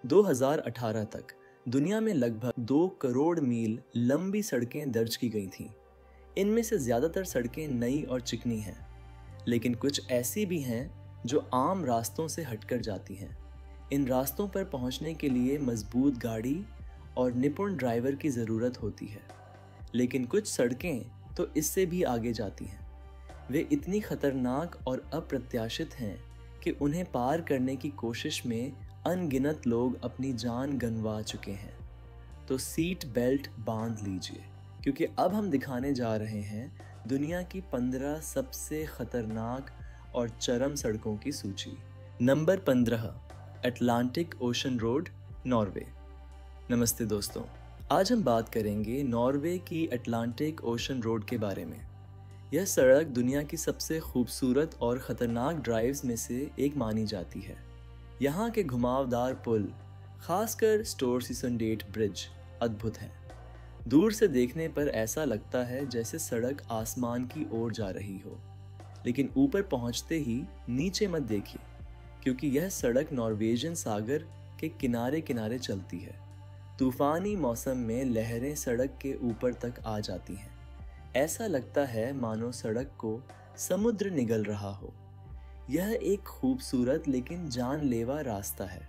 2018 तक दुनिया में लगभग 2 करोड़ मील लंबी सड़कें दर्ज की गई थीं। इनमें से ज़्यादातर सड़कें नई और चिकनी हैं, लेकिन कुछ ऐसी भी हैं जो आम रास्तों से हटकर जाती हैं। इन रास्तों पर पहुंचने के लिए मजबूत गाड़ी और निपुण ड्राइवर की ज़रूरत होती है, लेकिन कुछ सड़कें तो इससे भी आगे जाती हैं। वे इतनी खतरनाक और अप्रत्याशित हैं कि उन्हें पार करने की कोशिश में अनगिनत लोग अपनी जान गंवा चुके हैं। तो सीट बेल्ट बांध लीजिए, क्योंकि अब हम दिखाने जा रहे हैं दुनिया की 15 सबसे खतरनाक और चरम सड़कों की सूची। Number 15, Atlantic ocean road, Norway. नमस्ते दोस्तों, आज हम बात करेंगे नॉर्वे की अटलांटिक ओशन रोड के बारे में। यह सड़क दुनिया की सबसे खूबसूरत और ख़तरनाक ड्राइव्स में से एक मानी जाती है। यहाँ के घुमावदार पुल, खासकर स्टोरसिसनडेट ब्रिज, अद्भुत हैं। दूर से देखने पर ऐसा लगता है जैसे सड़क आसमान की ओर जा रही हो, लेकिन ऊपर पहुँचते ही नीचे मत देखिए, क्योंकि यह सड़क नॉर्वेजियन सागर के किनारे किनारे चलती है। तूफानी मौसम में लहरें सड़क के ऊपर तक आ जाती हैं। ऐसा लगता है मानो सड़क को समुद्र निगल रहा हो। यह एक खूबसूरत लेकिन जानलेवा रास्ता है।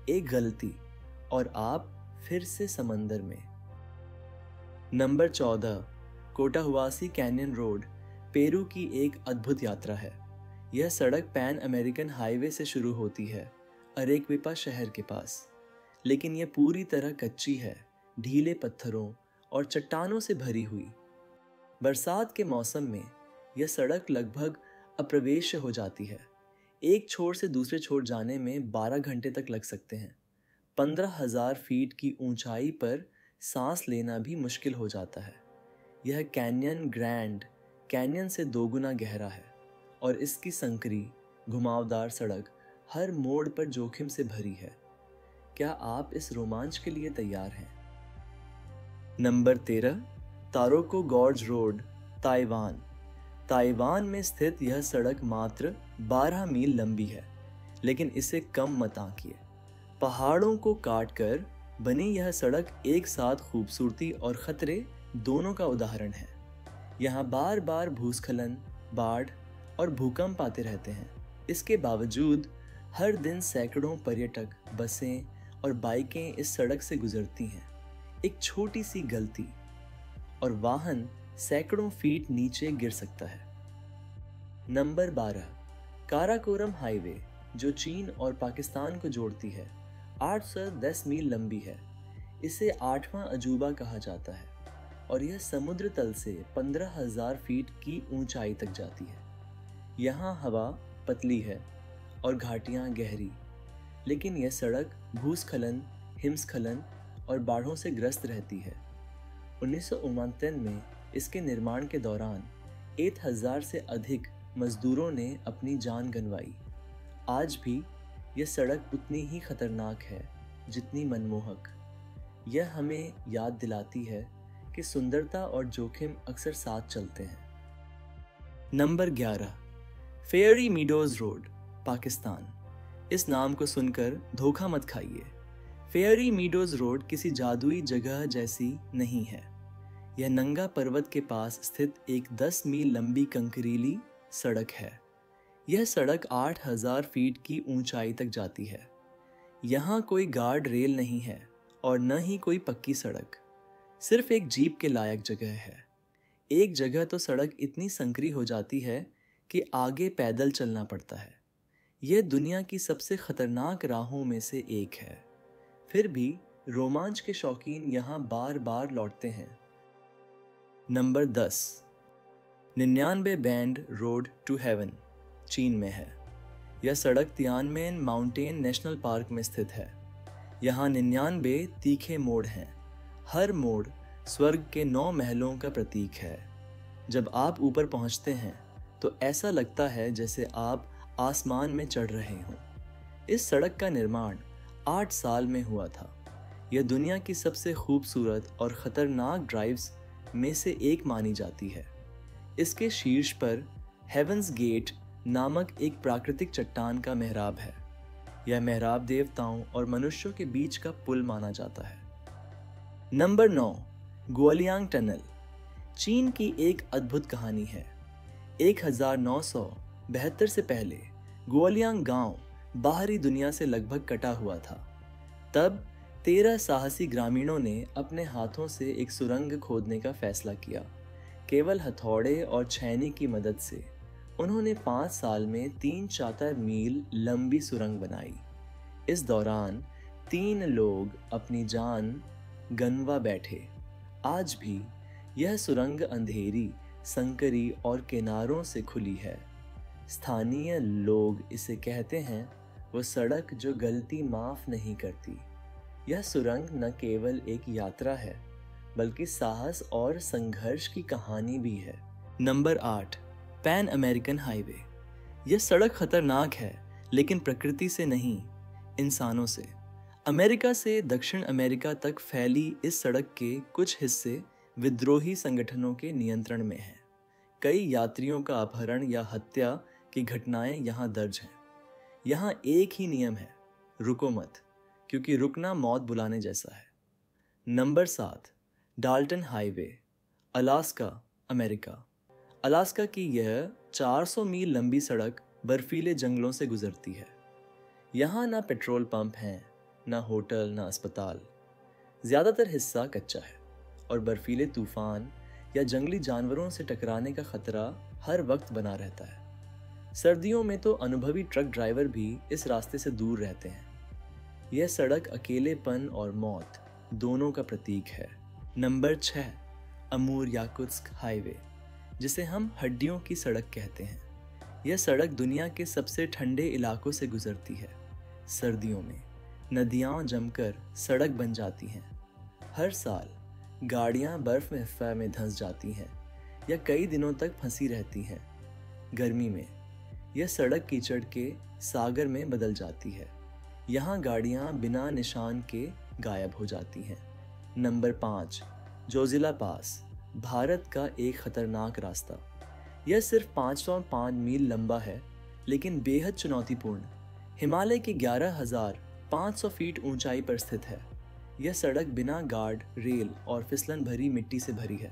एक गलती और आप फिर से समंदर में। नंबर 14, कोटाहुआसी कैनियन रोड, पेरू की एक अद्भुत यात्रा है। यह सड़क पैन अमेरिकन हाईवे से शुरू होती है, अरेक्विपा शहर के पास, लेकिन यह पूरी तरह कच्ची है, ढीले पत्थरों और चट्टानों से भरी हुई। बरसात के मौसम में यह सड़क लगभग अप्रवेश्य हो जाती है। एक छोर से दूसरे छोर जाने में 12 घंटे तक लग सकते हैं। 15,000 फीट की ऊंचाई पर सांस लेना भी मुश्किल हो जाता है। यह कैन्यन ग्रैंड कैन्यन से 2 गुना गहरा है और इसकी संकरी घुमावदार सड़क हर मोड़ पर जोखिम से भरी है। क्या आप इस रोमांच के लिए तैयार हैं? Number 13, Taroko gorge road, Taiwan. Taiwan में स्थित यह सड़क मात्र 12 मील लंबी है, लेकिन इसे कम मत आंकिए। पहाड़ों को काटकर बनी यह सड़क एक साथ खूबसूरती और खतरे दोनों का उदाहरण है। यहाँ बार बार भूस्खलन, बाढ़ और भूकंप आते रहते हैं। इसके बावजूद हर दिन सैकड़ों पर्यटक, बसें और बाइकें इस सड़क से गुजरती हैं। एक छोटी सी गलती और वाहन सैकड़ों फीट नीचे गिर सकता है। नंबर 12, काराकोरम हाईवे, जो चीन और पाकिस्तान को जोड़ती है, 810 मील लंबी है। इसे 8वां अजूबा कहा जाता है और यह समुद्र तल से 15,000 फीट की ऊंचाई तक जाती है। यहाँ हवा पतली है और घाटियाँ गहरी, लेकिन यह सड़क भूस्खलन, हिमस्खलन और बाढ़ों से ग्रस्त रहती है। 1969 में इसके निर्माण के दौरान 1000 से अधिक मजदूरों ने अपनी जान गंवाई। आज भी यह सड़क उतनी ही खतरनाक है जितनी मनमोहक। यह हमें याद दिलाती है कि सुंदरता और जोखिम अक्सर साथ चलते हैं। Number 11, fairy meadows road, Pakistan. इस नाम को सुनकर धोखा मत खाइए। फेयरी मीडोज रोड किसी जादुई जगह जैसी नहीं है। यह नंगा पर्वत के पास स्थित एक 10 मील लंबी कंकरीली सड़क है। यह सड़क 8,000 फीट की ऊंचाई तक जाती है। यहाँ कोई गार्ड रेल नहीं है और न ही कोई पक्की सड़क, सिर्फ एक जीप के लायक जगह है। एक जगह तो सड़क इतनी संकरी हो जाती है कि आगे पैदल चलना पड़ता है। यह दुनिया की सबसे खतरनाक राहों में से एक है। फिर भी रोमांच के शौकीन यहाँ बार बार लौटते हैं। Number 10, 99 bend road to heaven, चीन में है। यह सड़क तियानमेन माउंटेन नेशनल पार्क में स्थित है। यहाँ 99 तीखे मोड़ हैं। हर मोड़ स्वर्ग के 9 महलों का प्रतीक है। जब आप ऊपर पहुँचते हैं तो ऐसा लगता है जैसे आप आसमान में चढ़ रहे हों। इस सड़क का निर्माण 8 साल में हुआ था। यह दुनिया की सबसे खूबसूरत और ख़तरनाक ड्राइव्स में से एक मानी जाती है। इसके शीर्ष पर हेवंस गेट नामक एक प्राकृतिक चट्टान का मेहराब है। यह मेहराब देवताओं और मनुष्यों के बीच का पुल माना जाता है। Number 9, Guoliang tunnel. चीन की एक अद्भुत कहानी है। 1972 से पहले गुओलियांग गांव बाहरी दुनिया से लगभग कटा हुआ था। तब 13 साहसी ग्रामीणों ने अपने हाथों से एक सुरंग खोदने का फैसला किया। केवल हथौड़े और छैनी की मदद से उन्होंने 5 साल में 3 चातर मील लंबी सुरंग बनाई। इस दौरान 3 लोग अपनी जान गंवा बैठे। आज भी यह सुरंग अंधेरी, संकरी और किनारों से खुली है। स्थानीय लोग इसे कहते हैं वो सड़क जो गलती माफ नहीं करती। यह सुरंग न केवल एक यात्रा है बल्कि साहस और संघर्ष की कहानी भी है। Number 8, pan American highway. यह सड़क खतरनाक है लेकिन प्रकृति से नहीं, इंसानों से। अमेरिका से दक्षिण अमेरिका तक फैली इस सड़क के कुछ हिस्से विद्रोही संगठनों के नियंत्रण में हैं। कई यात्रियों का अपहरण या हत्या की घटनाएं यहाँ दर्ज हैं। यहाँ एक ही नियम है, रुको मत, क्योंकि रुकना मौत बुलाने जैसा है। Number 7, Dalton highway, Alaska, America. Alaska की यह 400 मील लंबी सड़क बर्फीले जंगलों से गुजरती है। यहाँ ना पेट्रोल पंप हैं, ना होटल, ना अस्पताल। ज़्यादातर हिस्सा कच्चा है और बर्फीले तूफान या जंगली जानवरों से टकराने का खतरा हर वक्त बना रहता है। सर्दियों में तो अनुभवी ट्रक ड्राइवर भी इस रास्ते से दूर रहते हैं। यह सड़क अकेलेपन और मौत दोनों का प्रतीक है। नंबर 6, अमूर याकुत्स्क हाईवे, जिसे हम हड्डियों की सड़क कहते हैं। यह सड़क दुनिया के सबसे ठंडे इलाकों से गुजरती है। सर्दियों में नदियाँ जमकर सड़क बन जाती हैं। हर साल गाड़ियाँ बर्फ में धंस जाती हैं या कई दिनों तक फंसी रहती हैं। गर्मी में यह सड़क कीचड़ के सागर में बदल जाती है। यहाँ गाड़ियाँ बिना निशान के गायब हो जाती हैं। नंबर 5, जोजिला पास, भारत का एक खतरनाक रास्ता। यह सिर्फ 505 मील लंबा है लेकिन बेहद चुनौतीपूर्ण। हिमालय की 11,500 फीट ऊंचाई पर स्थित है। यह सड़क बिना गार्ड रेल और फिसलन भरी मिट्टी से भरी है।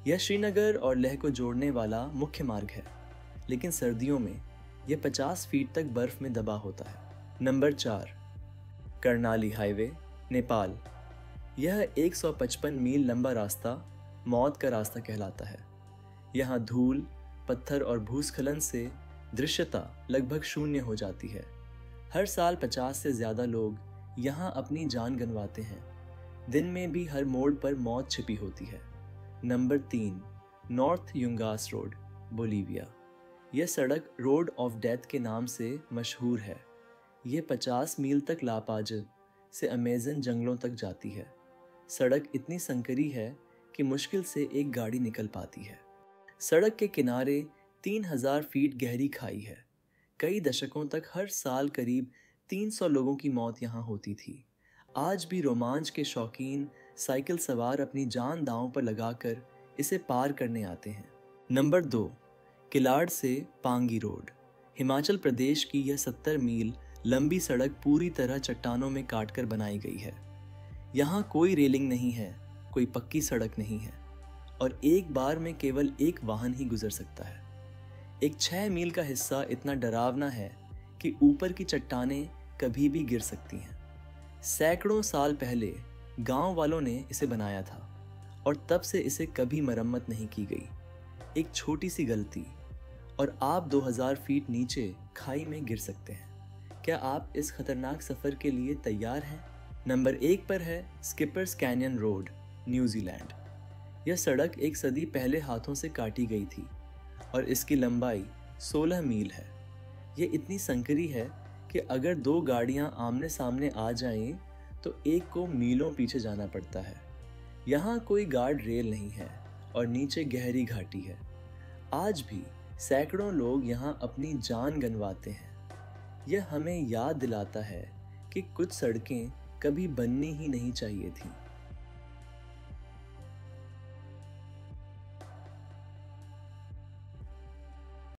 यह श्रीनगर और लेह को जोड़ने वाला मुख्य मार्ग है, लेकिन सर्दियों में यह 50 फीट तक बर्फ में दबा होता है। Number 4, Karnali highway, Nepal. यह 155 मील लंबा रास्ता मौत का रास्ता कहलाता है। यहाँ धूल, पत्थर और भूस्खलन से दृश्यता लगभग शून्य हो जाती है। हर साल 50 से ज़्यादा लोग यहाँ अपनी जान गंवाते हैं। दिन में भी हर मोड़ पर मौत छिपी होती है। Number 3, north Yungas road, Bolivia. यह सड़क रोड ऑफ डेथ के नाम से मशहूर है। यह 50 मील तक लापाज से अमेज़न जंगलों तक जाती है। सड़क इतनी संकरी है कि मुश्किल से एक गाड़ी निकल पाती है। सड़क के किनारे 3000 फीट गहरी खाई है। कई दशकों तक हर साल करीब 300 लोगों की मौत यहाँ होती थी। आज भी रोमांच के शौकीन साइकिल सवार अपनी जान दांव पर लगाकर इसे पार करने आते हैं। नंबर 2, किलाड़ से पांगी रोड, हिमाचल प्रदेश की यह 70 मील लंबी सड़क पूरी तरह चट्टानों में काटकर बनाई गई है। यहाँ कोई रेलिंग नहीं है, कोई पक्की सड़क नहीं है और एक बार में केवल एक वाहन ही गुजर सकता है। एक 6 मील का हिस्सा इतना डरावना है कि ऊपर की चट्टानें कभी भी गिर सकती हैं। सैकड़ों साल पहले गांव वालों ने इसे बनाया था और तब से इसे कभी मरम्मत नहीं की गई। एक छोटी सी गलती और आप 2000 फीट नीचे खाई में गिर सकते हैं। क्या आप इस खतरनाक सफ़र के लिए तैयार हैं? नंबर 1 पर है स्किपर्स कैनियन रोड, न्यूजीलैंड। यह सड़क एक सदी पहले हाथों से काटी गई थी और इसकी लंबाई 16 मील है। ये इतनी संकरी है कि अगर 2 गाड़ियां आमने सामने आ जाएं तो एक को मीलों पीछे जाना पड़ता है। यहाँ कोई गार्ड रेल नहीं है और नीचे गहरी घाटी है। आज भी सैकड़ों लोग यहाँ अपनी जान गंवाते हैं। यह हमें याद दिलाता है कि कुछ सड़कें कभी बननी ही नहीं चाहिए थी।